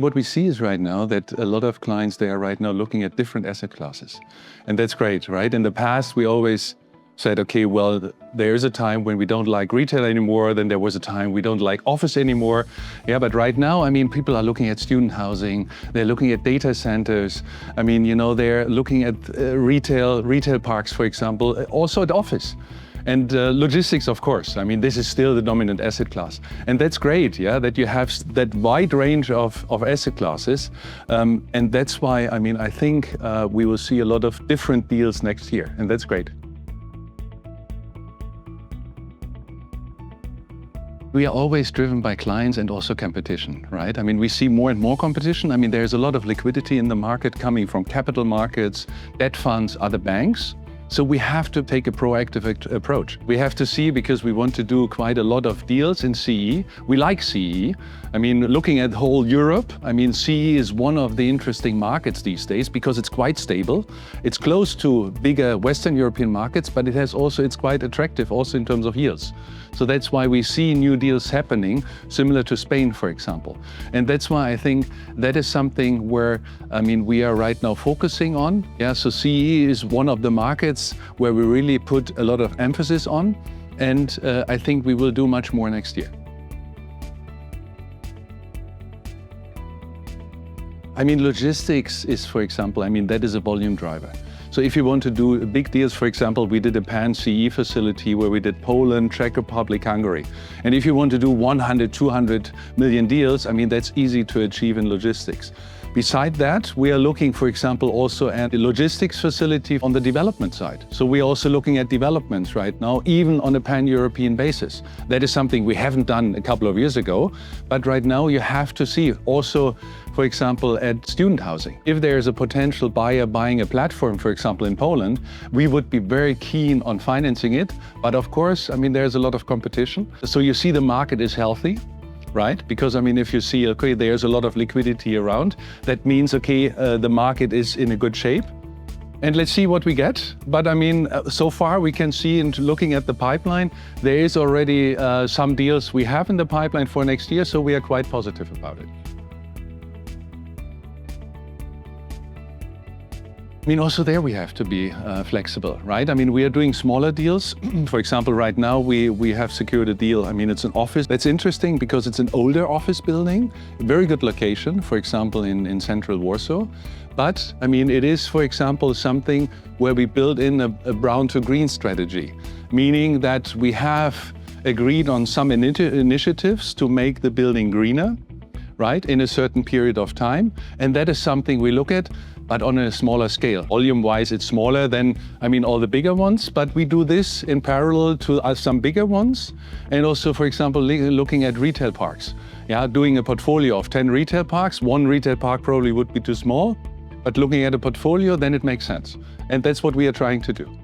What we see is right now that a lot of clients, they are right now looking at different asset classes. And that's great, right? In the past, we always said, okay, well, there's a time when we don't like retail anymore, then there was a time we don't like office anymore. Yeah, but right now, I mean, people are looking at student housing, they're looking at data centers. I mean, you know, they're looking at retail parks, for example, also at office. And logistics, of course. I mean, this is still the dominant asset class. And that's great, yeah, that you have that wide range of asset classes. And that's why, I mean, I think we will see a lot of different deals next year, and that's great. We are always driven by clients and also competition, right? I mean, we see more and more competition. I mean, there's a lot of liquidity in the market coming from capital markets, debt funds, other banks. So we have to take a proactive approach. We have to see, because we want to do quite a lot of deals in CEE. We like CEE. I mean, looking at whole Europe, I mean, CEE is one of the interesting markets these days because it's quite stable. It's close to bigger Western European markets, but it's quite attractive also in terms of yields. So that's why we see new deals happening, similar to Spain, for example. And that's why I think that is something where, I mean, we are right now focusing on. Yeah, so CEE is one of the markets where we really put a lot of emphasis on. And I think we will do much more next year. I mean, logistics is, for example, I mean, that is a volume driver. So if you want to do big deals, for example, we did a pan-CEE facility where we did Poland, Czech Republic, Hungary. And if you want to do 100, 200 million deals, I mean, that's easy to achieve in logistics. Beside that, we are looking, for example, also at a logistics facility on the development side. So we're also looking at developments right now, even on a pan-European basis. That is something we haven't done a couple of years ago, but right now you have to see also, for example, at student housing. If there's a potential buyer buying a platform, for example, in Poland, we would be very keen on financing it. But of course, I mean, there's a lot of competition. So you see the market is healthy. Right? Because, I mean, if you see, okay, there's a lot of liquidity around, that means, okay, the market is in a good shape. And let's see what we get. But I mean, so far we can see, in looking at the pipeline, there is already some deals we have in the pipeline for next year, so we are quite positive about it. I mean, also there we have to be flexible, right? I mean, we are doing smaller deals. For example, right now we have secured a deal. I mean, it's an office. That's interesting because it's an older office building, a very good location, for example, in central Warsaw. But, I mean, it is, for example, something where we build in a brown to green strategy, meaning that we have agreed on some initiatives to make the building greener, right, in a certain period of time. And that is something we look at, but on a smaller scale. Volume-wise, it's smaller than, I mean, all the bigger ones, but we do this in parallel to some bigger ones. And also, for example, looking at retail parks. Yeah, doing a portfolio of 10 retail parks. One retail park probably would be too small, but looking at a portfolio, then it makes sense. And that's what we are trying to do.